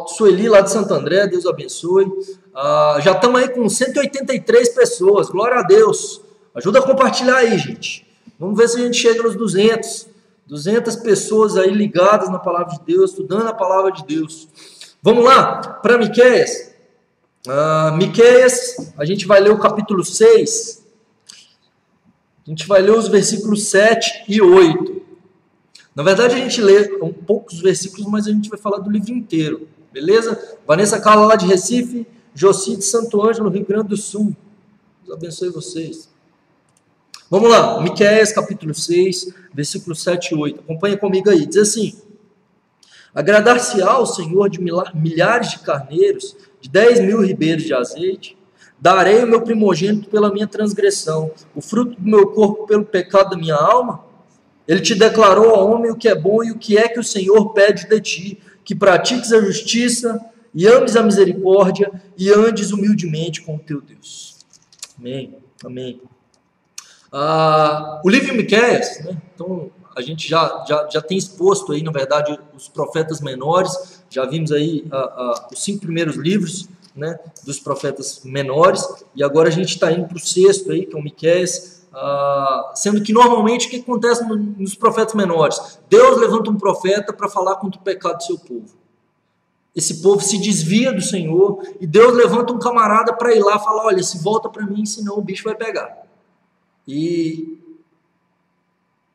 Sueli lá de Santo André, Deus abençoe. Já estamos aí com 183 pessoas, glória a Deus. Ajuda a compartilhar aí, gente. Vamos ver se a gente chega nos 200 pessoas aí ligadas na palavra de Deus, estudando a palavra de Deus. Vamos lá, para Miqueias. Miqueias, a gente vai ler o capítulo 6. A gente vai ler os versículos 7 e 8. Na verdade, a gente lê poucos versículos, mas a gente vai falar do livro inteiro, beleza? Vanessa Carla lá de Recife, Joci de Santo Ângelo, Rio Grande do Sul. Deus abençoe vocês. Vamos lá, Miqueias capítulo 6, versículos 7 e 8. Acompanha comigo aí. Diz assim: agradar-se-á ao Senhor de milhares de carneiros, de 10.000 ribeiros de azeite. Darei o meu primogênito pela minha transgressão, o fruto do meu corpo pelo pecado da minha alma? Ele te declarou ao homem o que é bom e o que é que o Senhor pede de ti, que pratiques a justiça e ames a misericórdia e andes humildemente com o teu Deus. Amém, amém. O livro de Miqueias, né? Então a gente já tem exposto aí, na verdade, os profetas menores. Já vimos aí os 5 primeiros livros, né, dos profetas menores, e agora a gente está indo para o 6º aí, que é o Miqueias. Sendo que normalmente o que acontece nos profetas menores? Deus levanta um profeta para falar contra o pecado do seu povo. Esse povo se desvia do Senhor e Deus levanta um camarada para ir lá e falar: olha, se volta para mim, senão o bicho vai pegar. E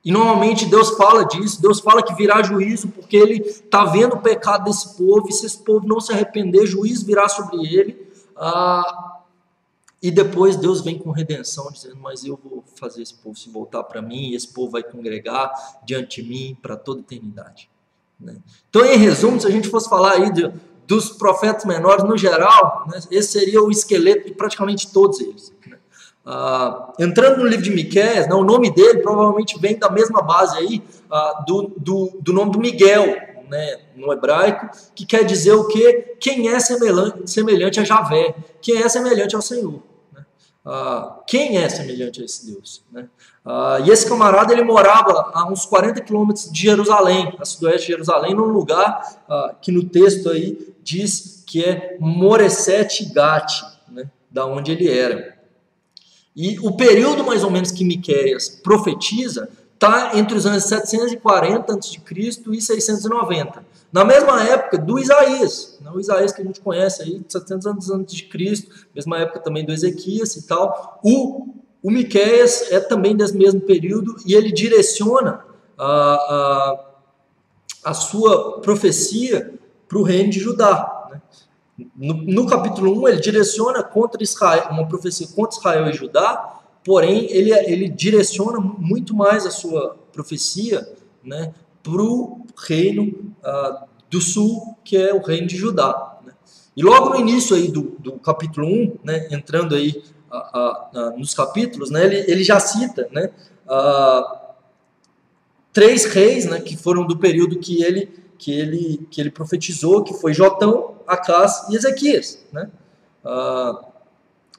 normalmente Deus fala disso, Deus fala que virá juízo porque Ele está vendo o pecado desse povo, e se esse povo não se arrepender, juízo virá sobre ele. E depois Deus vem com redenção, dizendo: mas eu vou fazer esse povo se voltar para mim, e esse povo vai congregar diante de mim para toda a eternidade. Né? Então, em resumo, se a gente fosse falar aí dos profetas menores no geral, né, esse seria o esqueleto de praticamente todos eles. Né? Entrando no livro de Miqueias, né, o nome dele provavelmente vem da mesma base aí, do nome do Miguel, né, no hebraico, que quer dizer o quê? Quem é semelhante a Javé, quem é semelhante ao Senhor. Quem é semelhante a esse Deus? Né? E esse camarada, ele morava a uns 40 quilômetros de Jerusalém, a sudoeste de Jerusalém, num lugar que no texto aí diz que é Moresete Gate, né, da onde ele era. E o período mais ou menos que Miqueias profetiza está entre os anos 740 a.C. e 690. Na mesma época do Isaías, o Isaías que a gente conhece aí, 700 anos antes de Cristo, mesma época também do Ezequias e tal. O Miqueias é também desse mesmo período, e ele direciona a sua profecia para o reino de Judá. Né? No capítulo 1, ele direciona contra Israel, uma profecia contra Israel e Judá, porém ele direciona muito mais a sua profecia, né, para o reino do sul, que é o reino de Judá. Né? E logo no início aí do capítulo 1, né, entrando aí nos capítulos, né, ele já cita, né, 3 reis, né, que foram do período que ele profetizou, que foi Jotão, Acás e Ezequias. Né?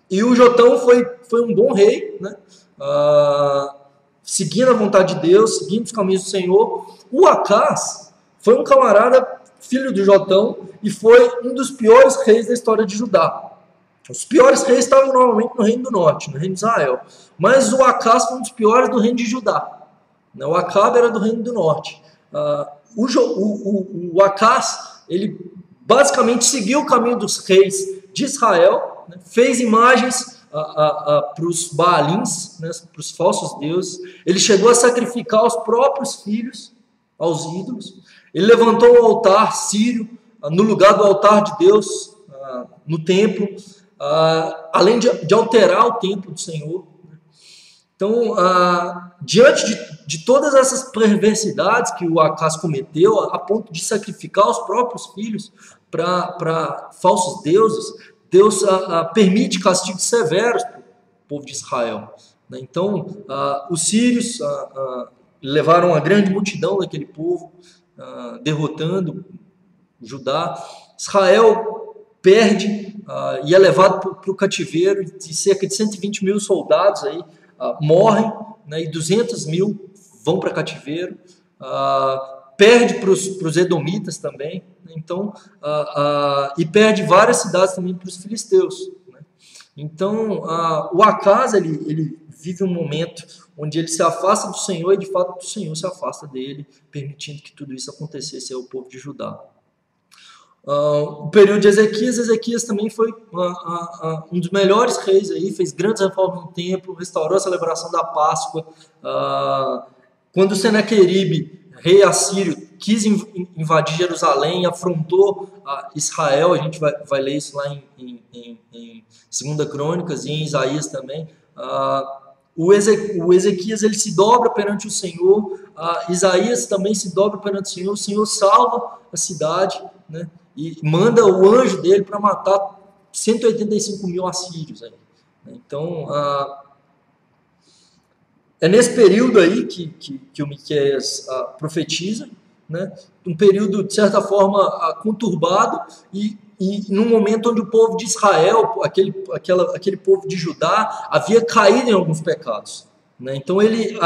E o Jotão foi um bom rei, né? Seguindo a vontade de Deus, seguindo os caminhos do Senhor. O Acás foi um camarada, filho do Jotão, e foi um dos piores reis da história de Judá. Os piores reis estavam normalmente no reino do norte, no reino de Israel. Mas o Acás foi um dos piores do reino de Judá. O Acabe era do reino do norte. O Acás, ele basicamente seguiu o caminho dos reis de Israel, né? Fez imagens para os Baalins, né? Para os falsos deuses. Ele chegou a sacrificar os próprios filhos aos ídolos. Ele levantou um altar sírio no lugar do altar de Deus, no templo, além de alterar o templo do Senhor. Então, diante de todas essas perversidades que o Acás cometeu, a ponto de sacrificar os próprios filhos para falsos deuses, Deus permite castigos severos para o povo de Israel. Né? Então, os sírios levaram uma grande multidão daquele povo, derrotando Judá. Israel perde e é levado para o cativeiro, e cerca de 120 mil soldados aí morrem, né, e 200 mil vão para cativeiro. perde para os edomitas também, né? Então, e perde várias cidades também para os filisteus, né? Então, o Acaz, ele vive um momento onde ele se afasta do Senhor e de fato o Senhor se afasta dele, permitindo que tudo isso acontecesse ao povo de Judá. O período de Ezequias também foi um dos melhores reis aí, fez grandes reformas no templo, restaurou a celebração da Páscoa. Quando Senaqueribe, rei assírio, quis invadir Jerusalém, afrontou Israel, a gente vai ler isso lá em 2 Crônicas e em Isaías também. O Ezequias, ele se dobra perante o Senhor, Isaías também se dobra perante o Senhor salva a cidade, né? E manda o anjo dele para matar 185 mil assírios aí. Então, é nesse período aí que o Miqueias profetiza, né? Um período, de certa forma, conturbado e num momento onde o povo de Israel, aquele povo de Judá, havia caído em alguns pecados, né? Então ele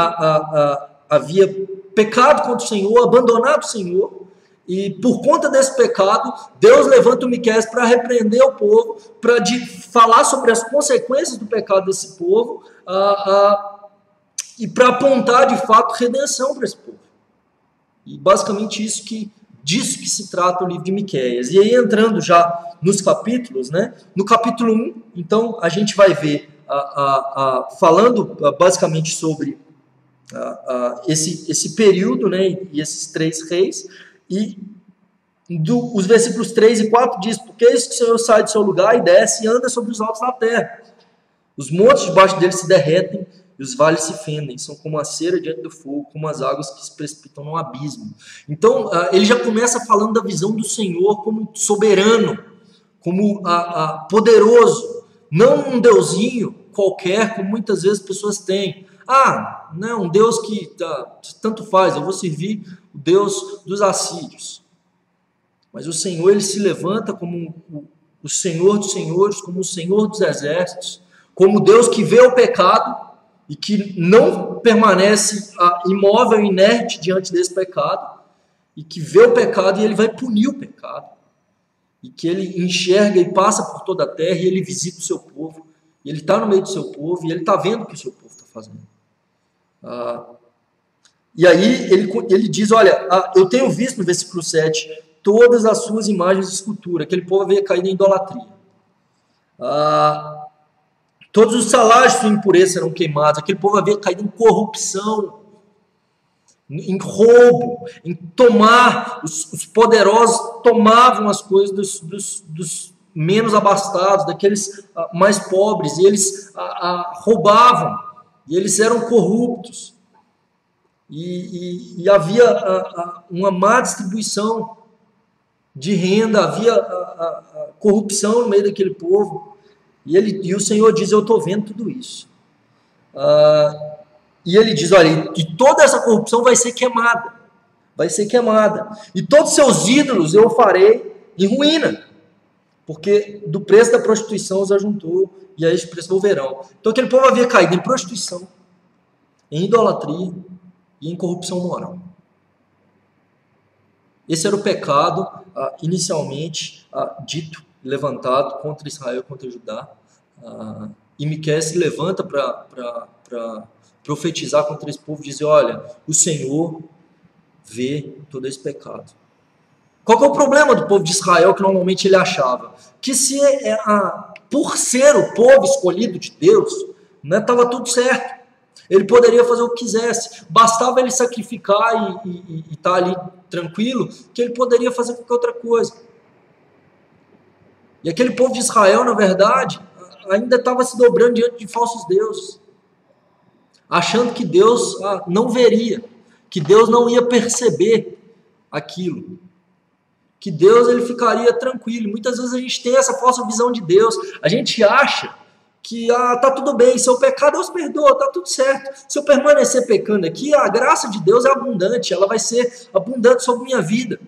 havia pecado contra o Senhor, abandonado o Senhor, e por conta desse pecado, Deus levanta o Miqueias para repreender o povo, para falar sobre as consequências do pecado desse povo, e para apontar de fato redenção para esse povo. E basicamente disso que se trata o livro de Miqueias. E aí, entrando já nos capítulos, né? No capítulo 1, então, a gente vai ver, falando basicamente sobre esse período, né? E esses 3 reis, e os versículos 3 e 4 diz: porque eis que o Senhor sai do seu lugar e desce e anda sobre os altos da terra. Os montes debaixo dele se derretem, e os vales se fendem, são como a cera diante do fogo, como as águas que se precipitam no abismo. Então, ele já começa falando da visão do Senhor como soberano, como poderoso, não um deusinho qualquer, como muitas vezes pessoas têm. Não, um Deus que tanto faz, eu vou servir o Deus dos assírios. Mas o Senhor, ele se levanta como o Senhor dos senhores, como o Senhor dos exércitos, como Deus que vê o pecado e que não permanece imóvel, inerte diante desse pecado, e que vê o pecado e ele vai punir o pecado, e que ele enxerga e passa por toda a terra, e ele visita o seu povo, e ele está no meio do seu povo, e ele está vendo o que o seu povo está fazendo. E aí ele diz, olha, eu tenho visto no versículo 7, todas as suas imagens de escultura, aquele povo havia caído em idolatria. Todos os salários de sua impureza serão queimados. Aquele povo havia caído em corrupção, em roubo, em tomar. Os poderosos tomavam as coisas dos menos abastados, daqueles mais pobres, e eles roubavam, e eles eram corruptos. E havia uma má distribuição de renda, havia corrupção no meio daquele povo. E o Senhor diz, eu estou vendo tudo isso. E ele diz, olha, e toda essa corrupção vai ser queimada. Vai ser queimada. E todos os seus ídolos eu farei em ruína. Porque do preço da prostituição os ajuntou, e a este preço volverão. Então aquele povo havia caído em prostituição, em idolatria e em corrupção moral. Esse era o pecado inicialmente dito, levantado contra Israel, contra Judá, e Miqueias se levanta para profetizar contra esse povo, dizer, olha, o Senhor vê todo esse pecado. Qual que é o problema do povo de Israel que normalmente ele achava? Que por ser o povo escolhido de Deus, estava tudo certo. Ele poderia fazer o que quisesse, bastava ele sacrificar e estar ali tranquilo, que ele poderia fazer qualquer outra coisa. E aquele povo de Israel, na verdade, ainda estava se dobrando diante de falsos deuses, achando que Deus não veria, que Deus não ia perceber aquilo, que Deus ele ficaria tranquilo. Muitas vezes a gente tem essa falsa visão de Deus, a gente acha que tá tudo bem, se eu pecar, Deus perdoa, tá tudo certo. Se eu permanecer pecando aqui, a graça de Deus é abundante, ela vai ser abundante sobre minha vida.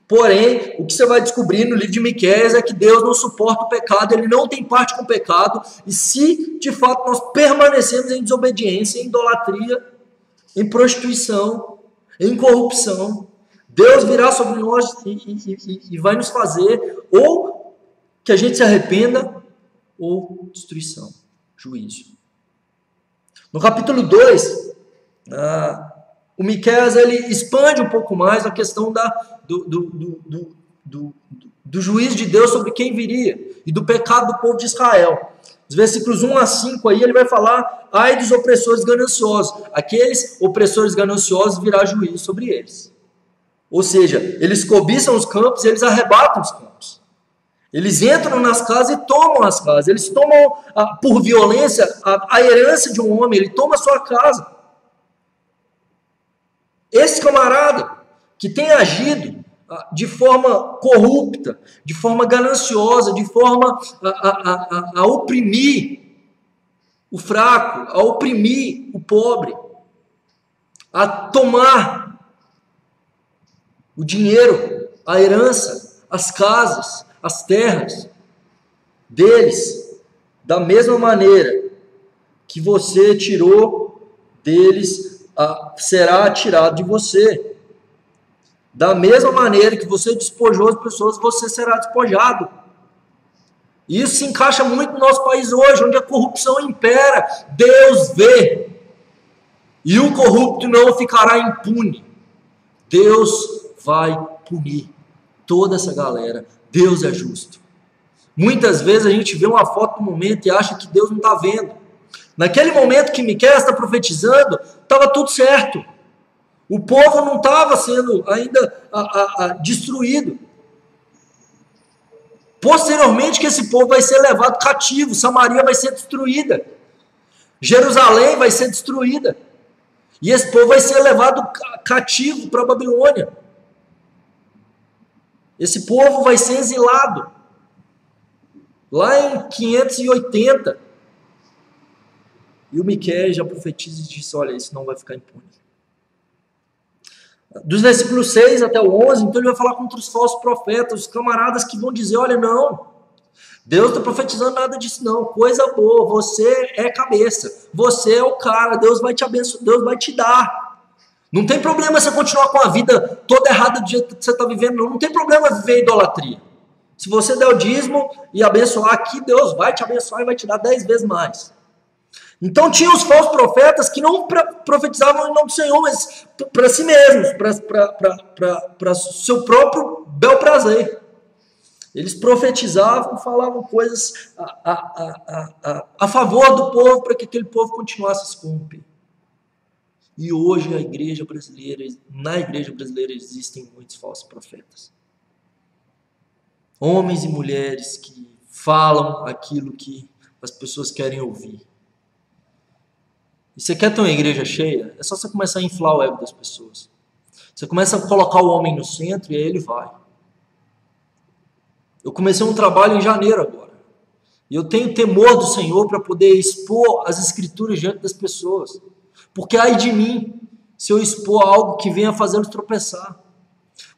Porém, o que você vai descobrir no livro de Miqueias é que Deus não suporta o pecado, ele não tem parte com o pecado, e se de fato nós permanecemos em desobediência, em idolatria, em prostituição, em corrupção, Deus virá sobre nós e vai nos fazer ou que a gente se arrependa ou destruição, juízo. No capítulo 2, o Miqueias ele expande um pouco mais a questão do juízo de Deus sobre quem viria e do pecado do povo de Israel. Os versículos 1 a 5 aí ele vai falar: ai dos opressores gananciosos, aqueles opressores gananciosos virá juízo sobre eles. Ou seja, eles cobiçam os campos e eles arrebatam os campos. Eles entram nas casas e tomam as casas. Eles tomam por violência a herança de um homem, ele toma a sua casa. Esse camarada que tem agido de forma corrupta, de forma gananciosa, de forma a oprimir o fraco, a oprimir o pobre, a tomar o dinheiro, a herança, as casas, as terras deles, da mesma maneira que você tirou deles, será tirado de você. Da mesma maneira que você despojou as pessoas, você será despojado. E isso se encaixa muito no nosso país hoje, onde a corrupção impera. Deus vê. E o corrupto não ficará impune. Deus vai punir toda essa galera. Deus é justo. Muitas vezes a gente vê uma foto no momento e acha que Deus não está vendo. Naquele momento que Miqueias está profetizando, estava tudo certo. O povo não estava sendo ainda destruído. Posteriormente que esse povo vai ser levado cativo, Samaria vai ser destruída, Jerusalém vai ser destruída, e esse povo vai ser levado cativo para a Babilônia. Esse povo vai ser exilado, lá em 580. E o Miqueias já profetiza e diz: olha, isso não vai ficar impune. Dos versículos 6 até o 11, então ele vai falar contra os falsos profetas, os camaradas que vão dizer: olha, não, Deus está profetizando nada disso não, coisa boa, você é cabeça, você é o cara, Deus vai te abençoar, Deus vai te dar. Não tem problema você continuar com a vida toda errada do jeito que você está vivendo, não tem problema viver idolatria. Se você der o dízimo e abençoar aqui, Deus vai te abençoar e vai te dar 10 vezes mais. Então tinha os falsos profetas que não profetizavam em nome do Senhor, mas para si mesmos, para seu próprio bel prazer. Eles profetizavam, falavam coisas a favor do povo, para que aquele povo continuasse a se corromper. E hoje na igreja brasileira existem muitos falsos profetas. Homens e mulheres que falam aquilo que as pessoas querem ouvir. E você quer ter uma igreja cheia? É só você começar a inflar o ego das pessoas. Você começa a colocar o homem no centro e aí ele vai. Eu comecei um trabalho em janeiro agora. E eu tenho temor do Senhor para poder expor as escrituras diante das pessoas. Porque ai de mim, se eu expor algo que venha fazê-los tropeçar.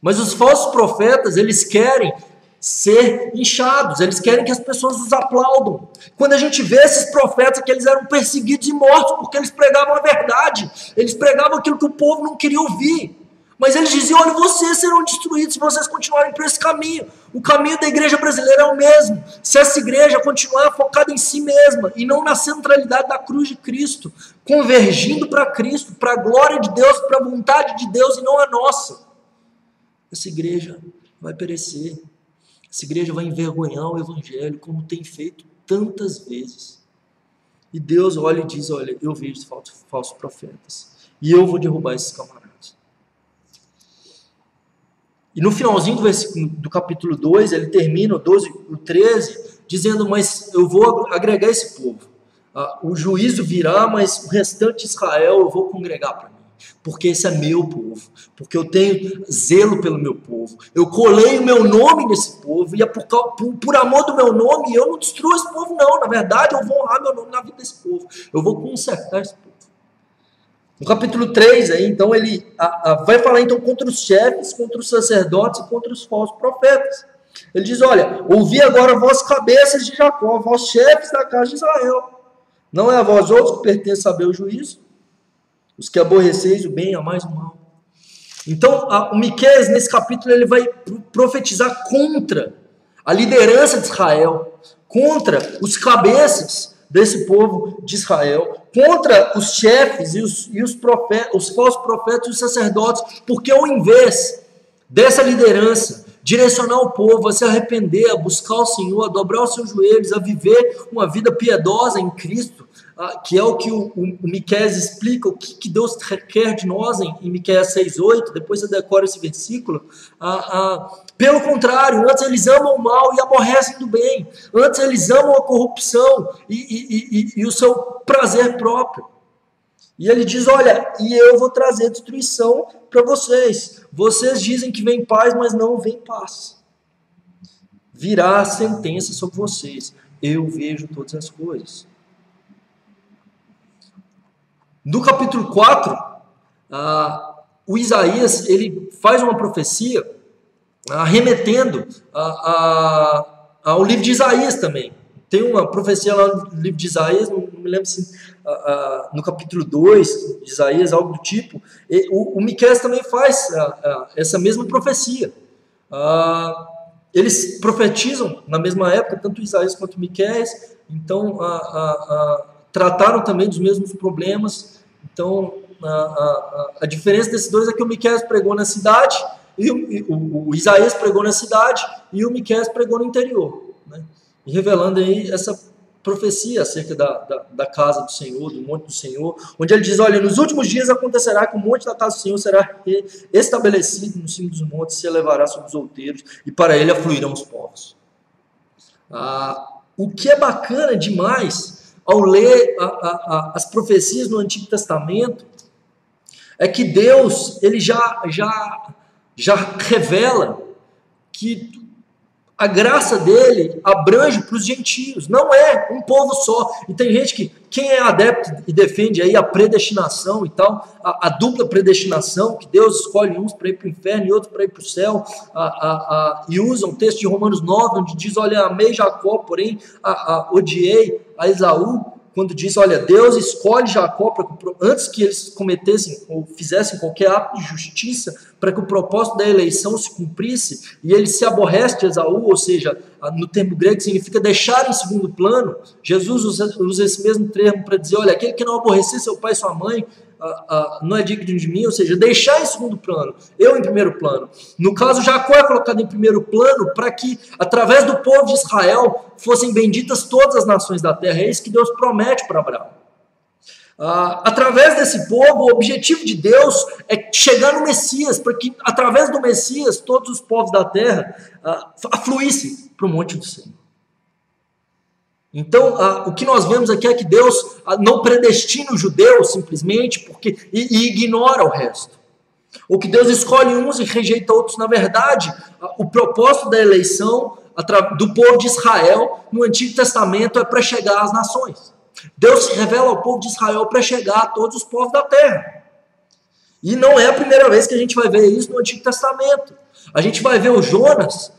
Mas os falsos profetas, eles querem ser inchados, eles querem que as pessoas os aplaudam. Quando a gente vê esses profetas que eles eram perseguidos e mortos porque eles pregavam a verdade, eles pregavam aquilo que o povo não queria ouvir, mas eles diziam: olha, vocês serão destruídos se vocês continuarem por esse caminho. O caminho da igreja brasileira é o mesmo. Se essa igreja continuar focada em si mesma e não na centralidade da cruz de Cristo, convergindo para Cristo, para a glória de Deus, para a vontade de Deus e não a nossa, essa igreja vai perecer. Essa igreja vai envergonhar o evangelho, como tem feito tantas vezes. E Deus olha e diz: olha, eu vejo falsos profetas, e eu vou derrubar esses camaradas. E no finalzinho do capítulo 2, ele termina o 12, o 13, dizendo: mas eu vou agregar esse povo. O juízo virá, mas o restante de Israel eu vou congregar para mim. Porque esse é meu povo, porque eu tenho zelo pelo meu povo, eu colei o meu nome nesse povo, e é por amor do meu nome, eu não destruo esse povo não, na verdade eu vou honrar meu nome na vida desse povo, eu vou consertar esse povo. No capítulo 3, aí, então, ele vai falar então contra os chefes, contra os sacerdotes e contra os falsos profetas. Ele diz: olha, ouvi agora vós cabeças de Jacó, vós chefes da casa de Israel, não é a vós outros que pertence saber o juízo? Os que aborreceis o bem, amais o mal. Então, o Miqueias, nesse capítulo, ele vai profetizar contra a liderança de Israel, contra os cabeças desse povo de Israel, contra os chefes e os falsos profetas e os sacerdotes, porque ao invés dessa liderança direcionar o povo a se arrepender, a buscar o Senhor, a dobrar os seus joelhos, a viver uma vida piedosa em Cristo, que é o que o Miqueias explica, o que Deus requer de nós em Miqueias 6:8, depois você decora esse versículo. Pelo contrário, antes eles amam o mal e aborrecem do bem, antes eles amam a corrupção e o seu prazer próprio. E ele diz, olha, e eu vou trazer destruição para vocês. Vocês dizem que vem paz, mas não vem paz. Virá a sentença sobre vocês. Eu vejo todas as coisas. No capítulo 4, o Isaías ele faz uma profecia remetendo ao livro de Isaías também. Tem uma profecia lá no livro de Isaías, não me lembro se no capítulo 2 de Isaías, algo do tipo. O Miqueias também faz essa mesma profecia. Eles profetizam na mesma época, tanto Isaías quanto o Miqueias, então trataram também dos mesmos problemas. Então a diferença desses dois é que o Miqueias pregou na cidade, e o Isaías pregou na cidade, e o Miqueias pregou no interior, né? E revelando aí essa profecia acerca da casa do Senhor, do monte do Senhor, onde ele diz, olha, nos últimos dias acontecerá que o monte da casa do Senhor será estabelecido no cimo dos montes, se elevará sobre os outeiros, e para ele afluirão os povos. O que é bacana demais ao ler as profecias no Antigo Testamento é que Deus ele já revela que a graça dele abrange para os gentios, não é um povo só. E tem gente que, quem é adepto e defende aí a predestinação e tal, a dupla predestinação, que Deus escolhe uns para ir para o inferno e outros para ir para o céu, e usa um texto de Romanos 9, onde diz, olha, amei Jacó, porém odiei a Esaú, quando diz, olha, Deus escolhe Jacó antes que eles cometessem ou fizessem qualquer ato de justiça, para que o propósito da eleição se cumprisse, e ele se aborrece de Esaú, ou seja, no termo grego significa deixar em segundo plano. Jesus usa esse mesmo termo para dizer, olha, aquele que não aborrecer seu pai e sua mãe, não é digno de mim, ou seja, deixar em segundo plano, eu em primeiro plano. No caso, Jacó é colocado em primeiro plano para que, através do povo de Israel, fossem benditas todas as nações da terra. É isso que Deus promete para Abraão. Através desse povo, o objetivo de Deus é chegar no Messias, para que, através do Messias, todos os povos da terra afluíssem para o monte do Senhor. Então, o que nós vemos aqui é que Deus não predestina os judeus simplesmente e ignora o resto. Ou que Deus escolhe uns e rejeita outros. Na verdade, o propósito da eleição do povo de Israel no Antigo Testamento é para chegar às nações. Deus se revela ao povo de Israel para chegar a todos os povos da terra. E não é a primeira vez que a gente vai ver isso no Antigo Testamento. A gente vai ver o Jonas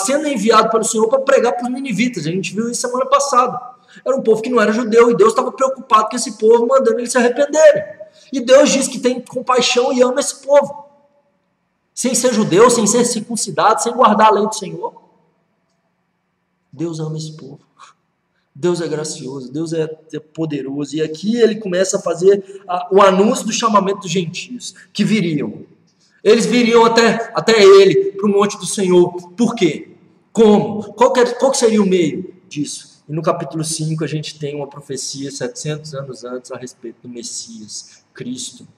sendo enviado pelo Senhor para pregar para os ninivitas. A gente viu isso semana passada. Era um povo que não era judeu e Deus estava preocupado com esse povo, mandando eles se arrependerem. E Deus diz que tem compaixão e ama esse povo. Sem ser judeu, sem ser circuncidado, sem guardar a lei do Senhor. Deus ama esse povo. Deus é gracioso, Deus é poderoso. E aqui ele começa a fazer o anúncio do chamamento dos gentios, que viriam. Eles viriam até ele, para o monte do Senhor. Por quê? Como? Qual que seria o meio disso? E no capítulo 5 a gente tem uma profecia 700 anos antes a respeito do Messias, Cristo.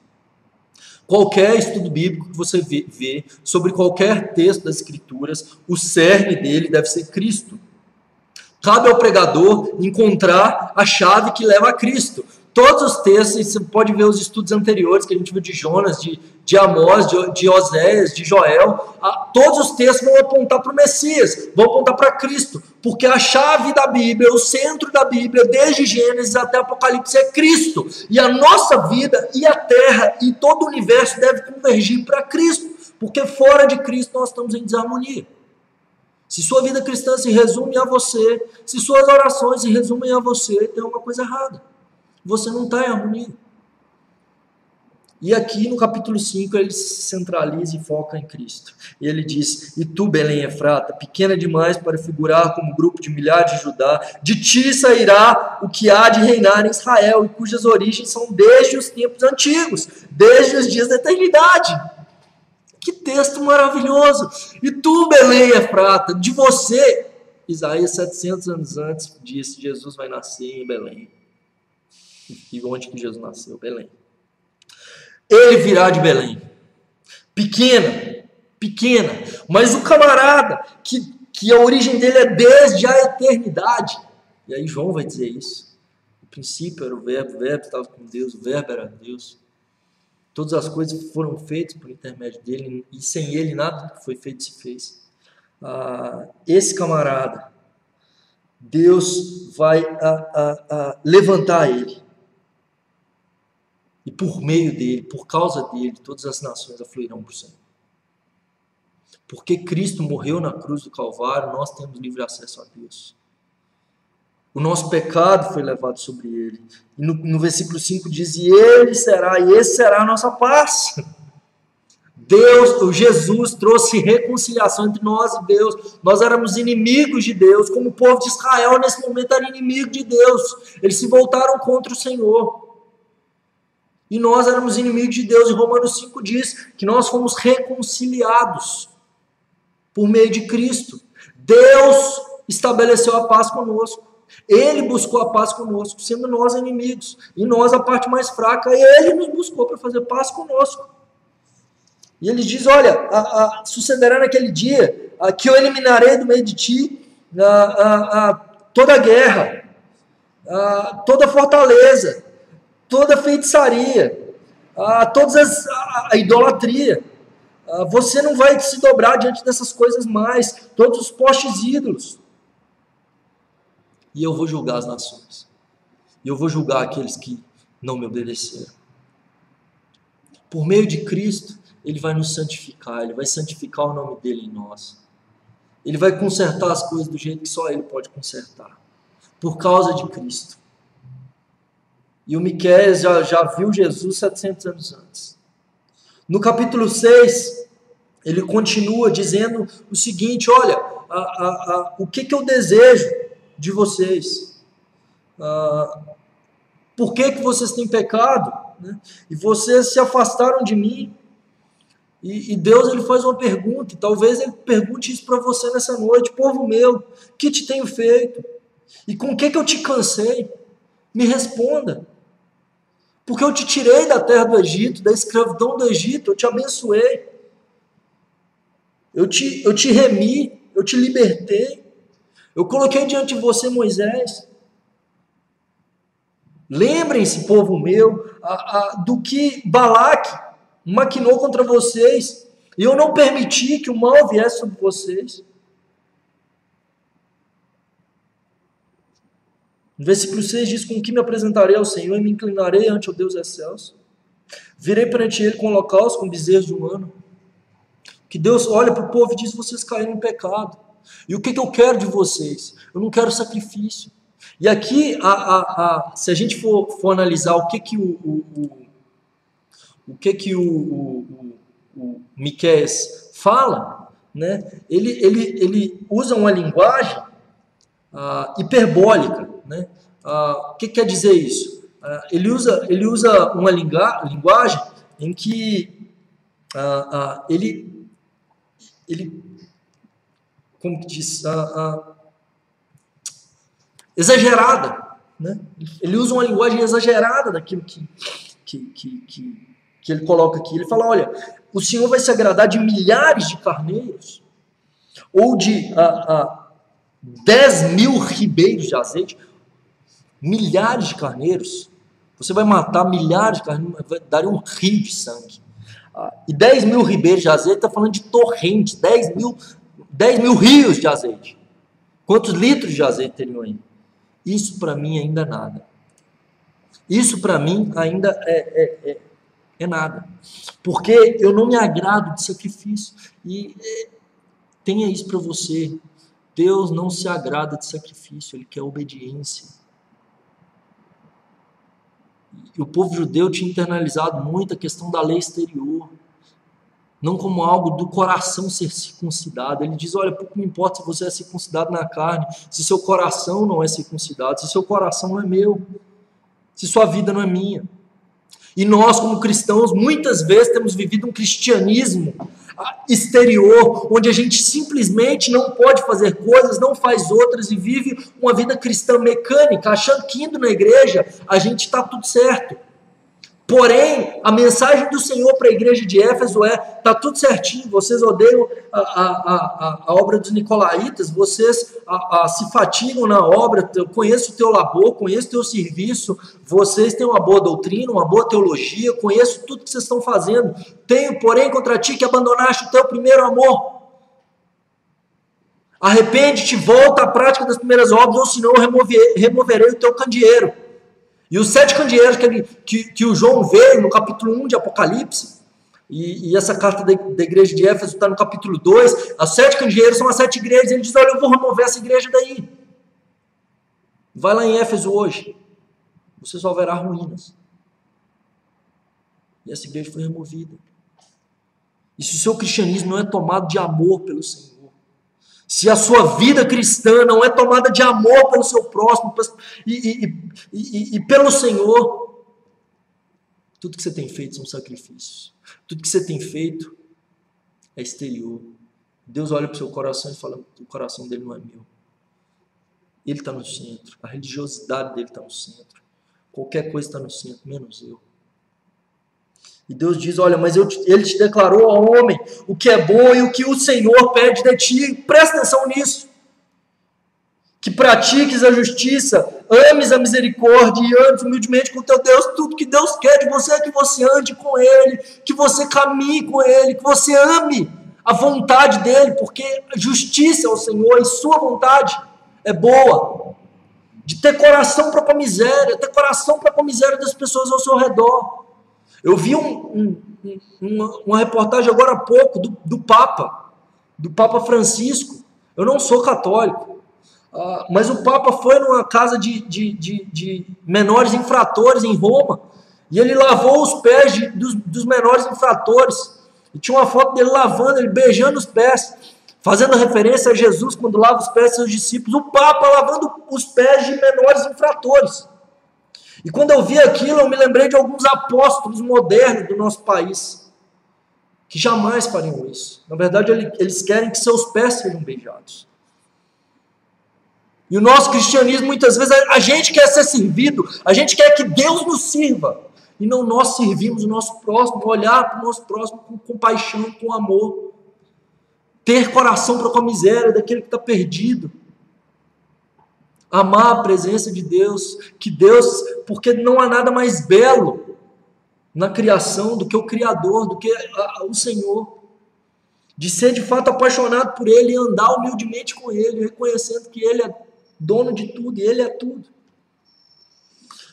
Qualquer estudo bíblico que você vê sobre qualquer texto das Escrituras, o cerne dele deve ser Cristo. Cabe ao pregador encontrar a chave que leva a Cristo. Todos os textos, você pode ver os estudos anteriores que a gente viu de Jonas, de Amós, de Oséias, de Joel, todos os textos vão apontar para o Messias, vão apontar para Cristo, porque a chave da Bíblia, o centro da Bíblia, desde Gênesis até Apocalipse, é Cristo. E a nossa vida e a terra e todo o universo deve convergir para Cristo, porque fora de Cristo nós estamos em desarmonia. Se sua vida cristã se resume a você, se suas orações se resumem a você, tem uma coisa errada. Você não está em harmonia. E aqui no capítulo 5 ele se centraliza e foca em Cristo. E ele diz: e tu, Belém Efrata, pequena demais para figurar como grupo de milhares de Judá, de ti sairá o que há de reinar em Israel, e cujas origens são desde os tempos antigos, desde os dias da eternidade. Que texto maravilhoso! E tu, Belém Efrata, de você, Isaías 700 anos antes disse: Jesus vai nascer em Belém. E onde que Jesus nasceu? Belém. Ele virá de Belém. Pequena. Mas o camarada, que a origem dele é desde a eternidade. E aí João vai dizer isso. No princípio era o verbo estava com Deus, o verbo era Deus. Todas as coisas foram feitas por intermédio dele, e sem ele nada que foi feito se fez. Esse camarada, Deus vai levantar ele. E por meio dele, por causa dele, todas as nações afluirão para o Senhor. Porque Cristo morreu na cruz do Calvário, nós temos livre acesso a Deus. O nosso pecado foi levado sobre ele. E no versículo 5 diz: e esse será a nossa paz. Jesus trouxe reconciliação entre nós e Deus. Nós éramos inimigos de Deus, como o povo de Israel nesse momento era inimigo de Deus. Eles se voltaram contra o Senhor. E nós éramos inimigos de Deus. E Romanos 5 diz que nós fomos reconciliados por meio de Cristo. Deus estabeleceu a paz conosco. Ele buscou a paz conosco, sendo nós inimigos. E nós a parte mais fraca. E Ele nos buscou para fazer paz conosco. E Ele diz: olha, sucederá naquele dia que eu eliminarei do meio de ti toda a guerra, toda a fortaleza, toda a feitiçaria, toda a idolatria. Você não vai se dobrar diante dessas coisas mais, todos os postes ídolos. E eu vou julgar as nações. E eu vou julgar aqueles que não me obedeceram. Por meio de Cristo, Ele vai nos santificar, Ele vai santificar o nome dEle em nós. Ele vai consertar as coisas do jeito que só Ele pode consertar. Por causa de Cristo. E o Miqueias já viu Jesus 700 anos antes. No capítulo 6, ele continua dizendo o seguinte: olha, o que eu desejo de vocês? Por que vocês têm pecado? Né? E vocês se afastaram de mim. E Deus ele faz uma pergunta, e talvez Ele pergunte isso para você nessa noite: povo meu, que te tenho feito? E com que eu te cansei? Me responda. Porque eu te tirei da terra do Egito, da escravidão do Egito, eu te abençoei. Eu te remi, eu te libertei. Eu coloquei diante de você Moisés. Lembrem-se, povo meu, do que Balaque maquinou contra vocês. E eu não permiti que o mal viesse sobre vocês. No versículo 6 diz: com que me apresentarei ao Senhor e me inclinarei ante o Deus excelso. Virei perante Ele com holocausto, com bezerros de um ano. Que Deus olha para o povo e diz: vocês caíram em pecado. E o que eu quero de vocês? Eu não quero sacrifício. E aqui, se a gente for analisar o que o Miqueias fala, né? Ele usa uma linguagem hiperbólica, né? O que quer dizer isso? Ele usa uma linguagem em que ele como que diz, exagerada, né? Ele usa uma linguagem exagerada daquilo que ele coloca aqui. Ele fala: olha, o Senhor vai se agradar de milhares de carneiros, ou de 10.000 ribeiros de azeite. Milhares de carneiros. Você vai matar milhares de carneiros, vai dar um rio de sangue. E 10.000 ribeiros de azeite, está falando de torrentes, 10.000 rios de azeite. Quantos litros de azeite teriam aí? Isso para mim ainda é nada. Isso para mim ainda é nada. Porque eu não me agrado de sacrifício. E tenha isso para você. Deus não se agrada de sacrifício, Ele quer obediência. E o povo judeu tinha internalizado muito a questão da lei exterior, não como algo do coração ser circuncidado. Ele diz, olha, pouco me importa se você é circuncidado na carne, se seu coração não é circuncidado, se seu coração não é meu, se sua vida não é minha. E nós, como cristãos, muitas vezes temos vivido um cristianismo exterior, onde a gente simplesmente não pode fazer coisas, não faz outras e vive uma vida cristã mecânica, achando que indo na igreja a gente está tudo certo. Porém, a mensagem do Senhor para a igreja de Éfeso é, está tudo certinho, vocês odeiam a obra dos nicolaítas, vocês se fatigam na obra, eu conheço o teu labor, conheço o teu serviço, vocês têm uma boa doutrina, uma boa teologia, conheço tudo que vocês estão fazendo, tenho, porém, contra ti que abandonaste o teu primeiro amor. Arrepende-te, volta à prática das primeiras obras, ou senão eu removerei o teu candeeiro. E os 7 candeeiros que o João vê no capítulo 1 de Apocalipse, e essa carta da igreja de Éfeso está no capítulo 2, as 7 candeeiros são as 7 igrejas, ele diz, olha, eu vou remover essa igreja daí. Vai lá em Éfeso hoje, você só verá ruínas. E essa igreja foi removida. E se o seu cristianismo não é tomado de amor pelo Senhor, se a sua vida cristã não é tomada de amor pelo seu próximo e pelo Senhor, tudo que você tem feito são sacrifícios. Tudo que você tem feito é exterior. Deus olha para o seu coração e fala, o coração dele não é meu. Ele está no centro. A religiosidade dele está no centro. Qualquer coisa está no centro, menos eu. E Deus diz, olha, mas ele te declarou ao homem o que é bom e o que o Senhor pede de ti. Presta atenção nisso. Que pratiques a justiça, ames a misericórdia e andes humildemente com teu Deus. Tudo que Deus quer de você é que você ande com Ele, que você caminhe com Ele, que você ame a vontade dEle, porque a justiça ao Senhor e sua vontade é boa. De ter coração para com a miséria, ter coração para com a miséria das pessoas ao seu redor. Eu vi uma reportagem agora há pouco do Papa Francisco. Eu não sou católico, mas o Papa foi numa casa de menores infratores em Roma e ele lavou os pés dos menores infratores. E tinha uma foto dele lavando, ele beijando os pés, fazendo referência a Jesus quando lava os pés de seus discípulos. O Papa lavando os pés de menores infratores. E quando eu vi aquilo, eu me lembrei de alguns apóstolos modernos do nosso país, que jamais fariam isso. Na verdade, eles querem que seus pés sejam beijados. E o nosso cristianismo, muitas vezes, a gente quer ser servido, a gente quer que Deus nos sirva, e não nós servimos o nosso próximo, olhar para o nosso próximo com compaixão, com amor, ter coração para com a miséria daquele que está perdido. Amar a presença de Deus, porque não há nada mais belo na criação do que o Criador, do que o Senhor. De ser de fato apaixonado por Ele e andar humildemente com Ele, reconhecendo que Ele é dono de tudo e Ele é tudo.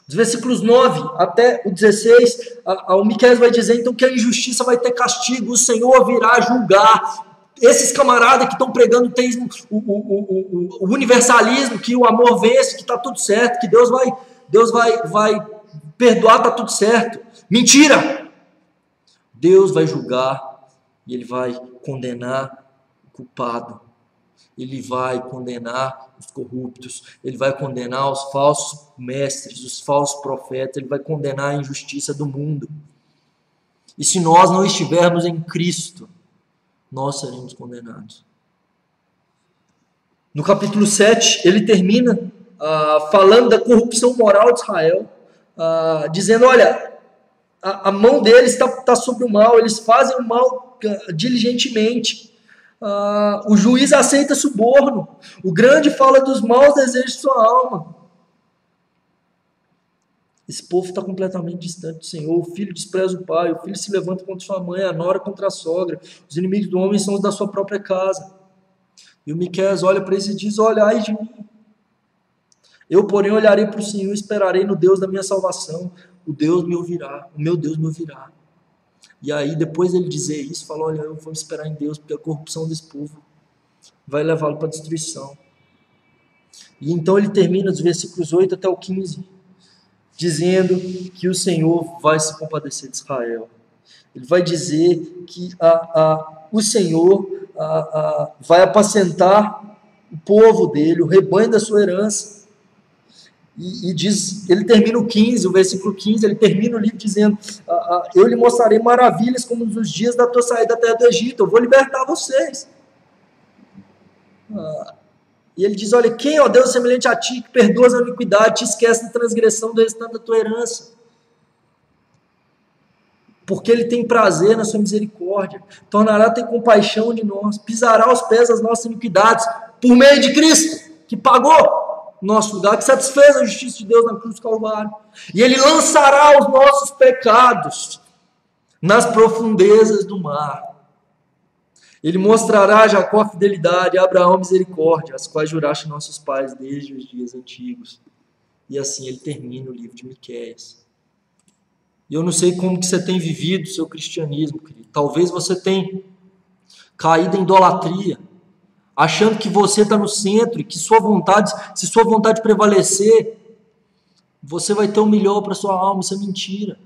Dos versículos 9 até o 16, o Miqueias vai dizer então que a injustiça vai ter castigo, o Senhor virá julgar. Esses camaradas que estão pregando o universalismo, que o amor vence, que está tudo certo, que Deus vai perdoar, está tudo certo. Mentira! Deus vai julgar e Ele vai condenar o culpado. Ele vai condenar os corruptos. Ele vai condenar os falsos mestres, os falsos profetas. Ele vai condenar a injustiça do mundo. E se nós não estivermos em Cristo, nós seremos condenados. No capítulo 7, ele termina falando da corrupção moral de Israel, dizendo, olha, a mão deles está sobre o mal, eles fazem o mal diligentemente. O juiz aceita suborno, o grande fala dos maus desejos de sua alma. Esse povo está completamente distante do Senhor. O filho despreza o pai, o filho se levanta contra sua mãe, a nora contra a sogra. Os inimigos do homem são os da sua própria casa. E o Miqueias olha para isso e diz, olha, ai de mim. Eu, porém, olharei para o Senhor e esperarei no Deus da minha salvação. O Deus me ouvirá, o meu Deus me ouvirá. E aí, depois dele dizer isso, fala, olha, eu vou esperar em Deus, porque a corrupção desse povo vai levá-lo para a destruição. E então ele termina dos versículos 8 até o 15, dizendo que o Senhor vai se compadecer de Israel. Ele vai dizer que o Senhor vai apacentar o povo dele, o rebanho da sua herança. E diz, ele termina o 15, o versículo 15, ele termina o livro dizendo, eu lhe mostrarei maravilhas como nos dias da tua saída da terra do Egito, eu vou libertar vocês. E ele diz, olha, quem, ó Deus, semelhante a ti, que perdoas a iniquidade, te esquece da transgressão do restante da tua herança. Porque ele tem prazer na sua misericórdia, tornará a ter compaixão de nós, pisará aos pés as nossas iniquidades, por meio de Cristo, que pagou nosso lugar, que satisfez a justiça de Deus na cruz do Calvário. E ele lançará os nossos pecados nas profundezas do mar. Ele mostrará a Jacó a fidelidade, a Abraão a misericórdia, as quais juraste nossos pais desde os dias antigos. E assim ele termina o livro de Miqueias. E eu não sei como que você tem vivido o seu cristianismo, querido. Talvez você tenha caído em idolatria, achando que você está no centro e que sua vontade, se sua vontade prevalecer, você vai ter o melhor para sua alma. Isso é mentira.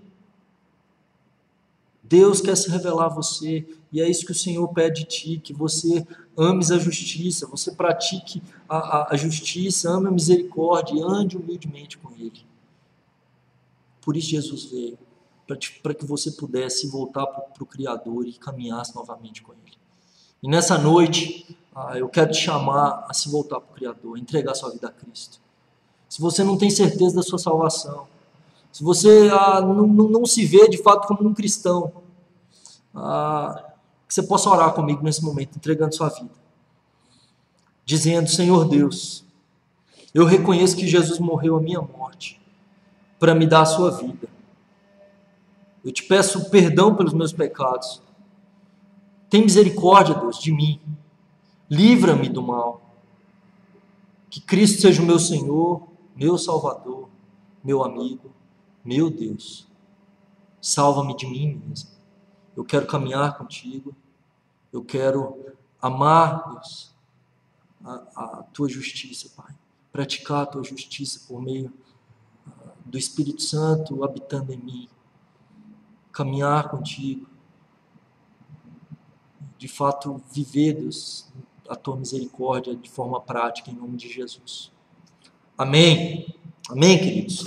Deus quer se revelar a você, e é isso que o Senhor pede de ti, que você ames a justiça, você pratique a justiça, ame a misericórdia e ande humildemente com Ele. Por isso Jesus veio, para que você pudesse voltar para o Criador e caminhasse novamente com Ele. E nessa noite, eu quero te chamar a se voltar para o Criador, a entregar sua vida a Cristo. Se você não tem certeza da sua salvação, se você não se vê de fato como um cristão, que você possa orar comigo nesse momento, entregando sua vida, dizendo, Senhor Deus, eu reconheço que Jesus morreu a minha morte para me dar a sua vida. Eu te peço perdão pelos meus pecados. Tem misericórdia, Deus, de mim. Livra-me do mal. Que Cristo seja o meu Senhor, meu Salvador, meu amigo, meu Deus. Salva-me de mim mesmo. Eu quero caminhar contigo. Eu quero amar, Deus, a tua justiça, Pai. Praticar a tua justiça por meio do Espírito Santo habitando em mim. Caminhar contigo. De fato, viver, Deus, a tua misericórdia de forma prática, em nome de Jesus. Amém. Amém, queridos.